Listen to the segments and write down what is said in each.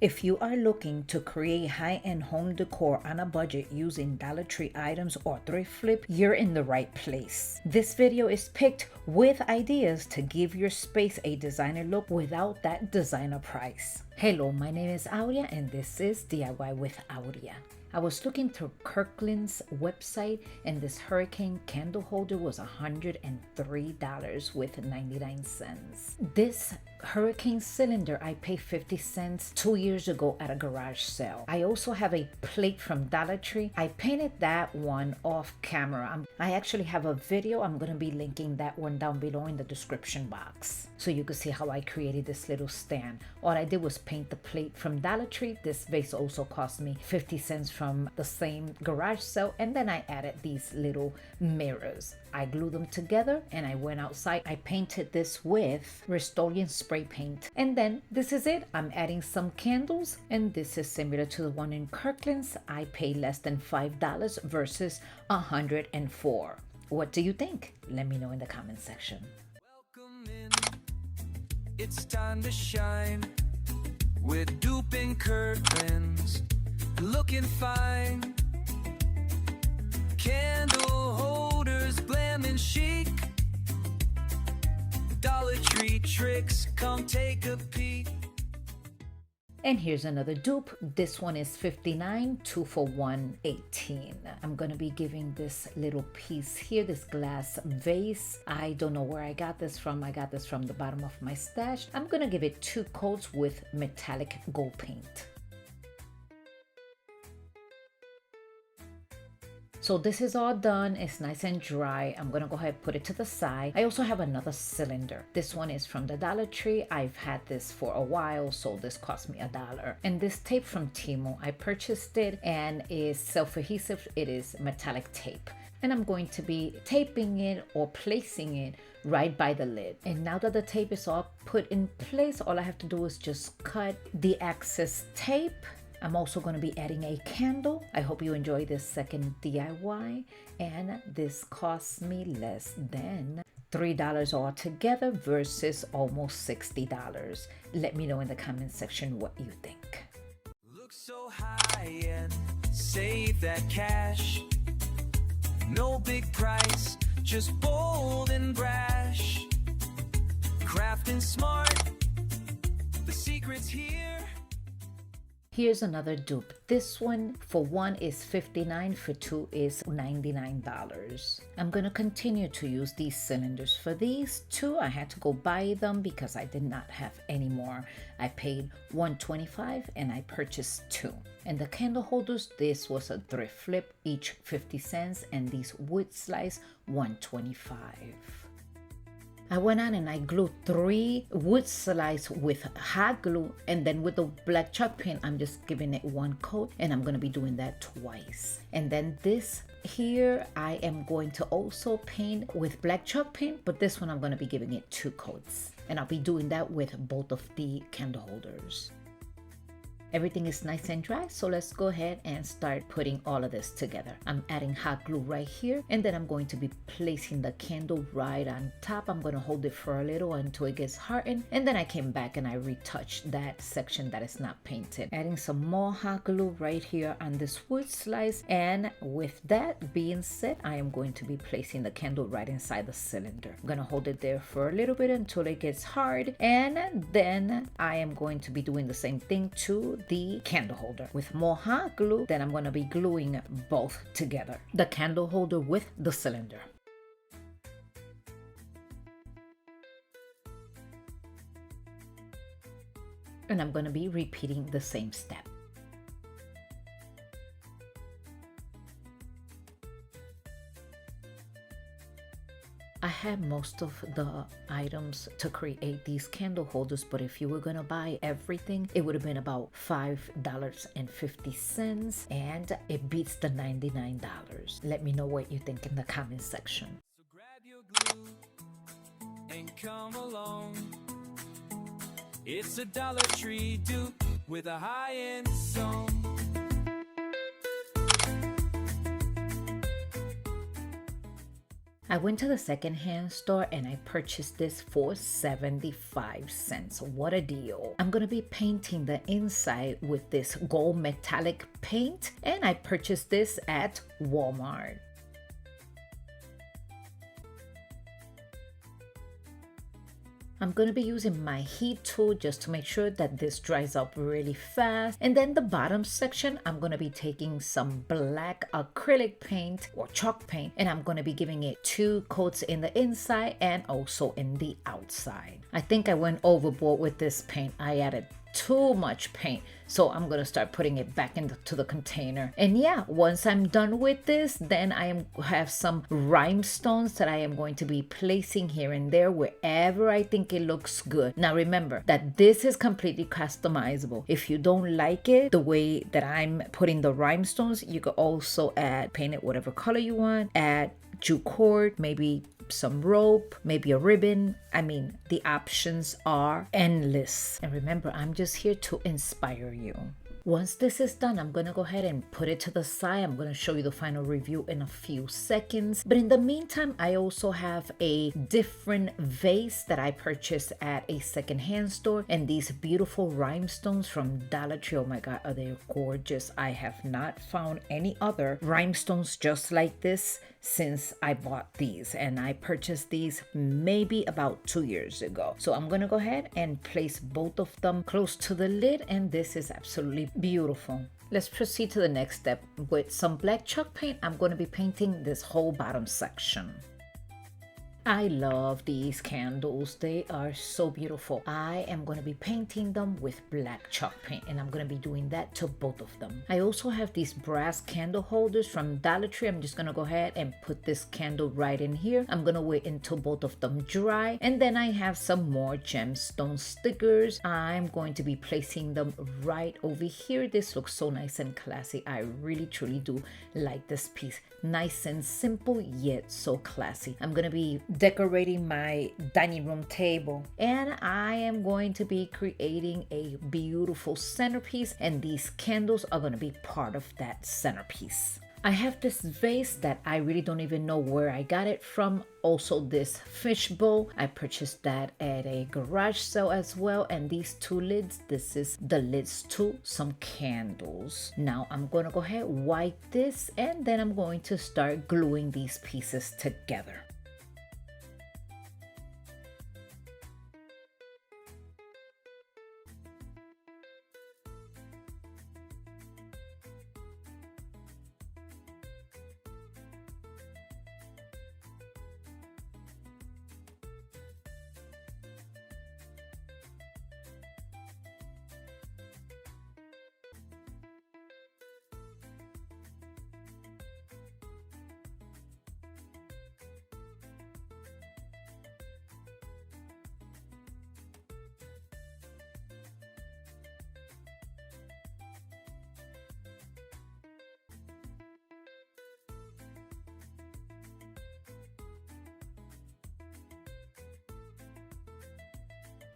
If you are looking to create high-end home decor on a budget using Dollar Tree items or thrift flip, you're in the right place. This video is picked with ideas to give your space a designer look without that designer price. Hello, my name is Aurea and this is DIY with Aurea. I was looking through Kirkland's website and this hurricane candle holder was $103 with 99 cents. This hurricane cylinder I paid 50 cents 2 years ago at a garage sale. I also have a plate from Dollar Tree. I painted that one off camera. I actually have a video. I'm going to be linking that one down below in the description box so you can see how I created this little stand. All I did was paint the plate from Dollar Tree. This vase also cost me 50 cents from the same garage sale, and then I added these little mirrors. I glued them together and I went outside. I painted this with Rust-Oleum spray paint, and then this is it. I'm adding some candles, and this is similar to the one in Kirkland's. I paid less than $5 versus $104. What do you think? Let me know in the comment section. Welcome in. It's time to shine with Dupe and Kirkland's. Looking fine. Candle holders, glam and chic. Dollar Tree tricks, come take a peek. And here's another dupe. This one is $59, 2 for $118. I'm gonna be giving this little piece here, this glass vase. I don't know where I got this from. I got this from the bottom of my stash. I'm gonna give it 2 coats with metallic gold paint. So this is all done. It's nice and dry. I'm gonna go ahead and put it to the side. I also have another cylinder. This one is from the Dollar Tree. I've had this for a while, so this cost me $1. And this tape from Temu, I purchased it and is self-adhesive. It is metallic tape. And I'm going to be taping it or placing it right by the lid. And now that the tape is all put in place, all I have to do is just cut the excess tape. I'm also going to be adding a candle. I hope you enjoy this second DIY, and this cost me less than $3 altogether versus almost $60. Let me know in the comment section what you think. Look so high and save that cash. No big price, just bold and brash. Crafting smart, the secret's here. Here's another dupe. This one for 1 is $59, for 2 is $99. I'm gonna continue to use these cylinders. For these 2, I had to go buy them because I did not have any more. I paid $125 and I purchased 2. And the candle holders, this was a thrift flip, each 50 cents, and these wood slice, $125. I went on and I glued 3 wood slices with hot glue, and then with the black chalk paint, I'm just giving it 1 coat, and I'm going to be doing that twice. And then this here, I am going to also paint with black chalk paint, but this one I'm going to be giving it 2 coats. And I'll be doing that with both of the candle holders. Everything is nice and dry, so let's go ahead and start putting all of this together. I'm adding hot glue right here, and then I'm going to be placing the candle right on top. I'm going to hold it for a little until it gets hardened, and then I came back and I retouched that section that is not painted. Adding some more hot glue right here on this wood slice, and with that being said, I am going to be placing the candle right inside the cylinder. I'm going to hold it there for a little bit until it gets hard, and then I am going to be doing the same thing to the candle holder with more hot glue. Then I'm going to be gluing both together, the candle holder with the cylinder. And I'm going to be repeating the same step. I had most of the items to create these candle holders, but if you were gonna buy everything, it would have been about $5.50, and it beats the $99. Let me know what you think in the comment section. So grab your glue and come along. It's a Dollar Tree dupe with a high-end song. I went to the secondhand store and I purchased this for 75 cents. What a deal. I'm going to be painting the inside with this gold metallic paint, and I purchased this at Walmart. I'm going to be using my heat tool just to make sure that this dries up really fast. And then the bottom section, I'm going to be taking some black acrylic paint or chalk paint, and I'm going to be giving it 2 coats in the inside and also in the outside. I think I went overboard with this paint. I added too much paint, so I'm gonna start putting it back into the container. And yeah, once I'm done with this, then I have some rhinestones that I am going to be placing here and there wherever I think it looks good. Now remember that this is completely customizable. If you don't like it the way that I'm putting the rhinestones, you could also paint it whatever color you want, add jute cord, maybe some rope, maybe a ribbon. I mean, the options are endless. And remember, I'm just here to inspire you. Once this is done, I'm gonna go ahead and put it to the side. I'm gonna show you the final review in a few seconds. But in the meantime, I also have a different vase that I purchased at a secondhand store, and these beautiful rhinestones from Dollar Tree. Oh my God, are they gorgeous? I have not found any other rhinestones just like this since I bought these, and I purchased these maybe about 2 years ago. So I'm gonna go ahead and place both of them close to the lid, and this is absolutely beautiful. Let's proceed to the next step. With some black chalk paint, I'm going to be painting this whole bottom section. I love these candles. They are so beautiful. I am going to be painting them with black chalk paint, and I'm going to be doing that to both of them. I also have these brass candle holders from Dollar Tree. I'm just going to go ahead and put this candle right in here. I'm going to wait until both of them dry, and then I have some more gemstone stickers. I'm going to be placing them right over here. This looks so nice and classy. I really truly do like this piece. Nice and simple, yet so classy. I'm going to be decorating my dining room table, and I am going to be creating a beautiful centerpiece, and these candles are going to be part of that centerpiece. I have this vase that I really don't even know where I got it from. Also this fish bowl, I purchased that at a garage sale as well. And these 2 lids, this is the lids to some candles. Now I'm going to go ahead, wipe this, and then I'm going to start gluing these pieces together.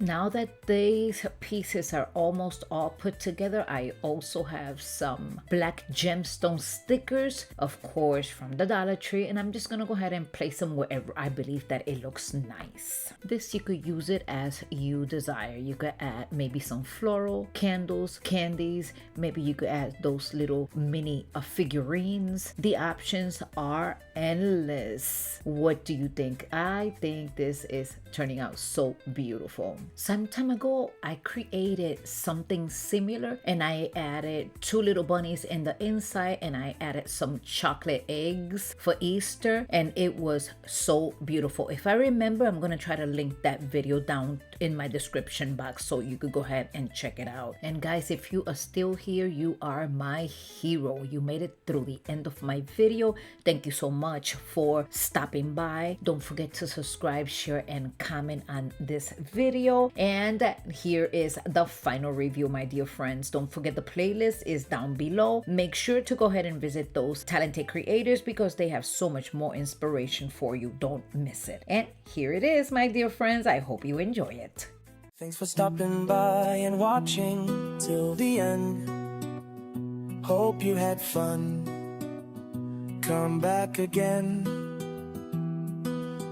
Now that these pieces are almost all put together, I also have some black gemstone stickers, of course, from the Dollar Tree, and I'm just gonna go ahead and place them wherever I believe that it looks nice. This, you could use it as you desire. You could add maybe some floral, candles, candies, maybe you could add those little mini figurines. The options are endless. What do you think? I think this is turning out so beautiful. Some time ago, I created something similar, and I added 2 little bunnies in the inside, and I added some chocolate eggs for Easter, and it was so beautiful. If I remember, I'm gonna try to link that video down in my description box so you could go ahead and check it out. And guys, if you are still here, you are my hero. You made it through the end of my video. Thank you so much for stopping by. Don't forget to subscribe, share, and comment on this video. And here is the final review, my dear friends. Don't forget the playlist is down below. Make sure to go ahead and visit those talented creators because they have so much more inspiration for you. Don't miss it. And here it is, my dear friends. I hope you enjoy it. Thanks for stopping by and watching till the end. Hope you had fun. Come back again.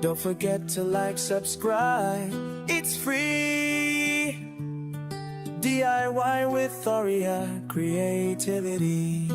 Don't forget to like, subscribe, it's free. DIY with Aurea creativity.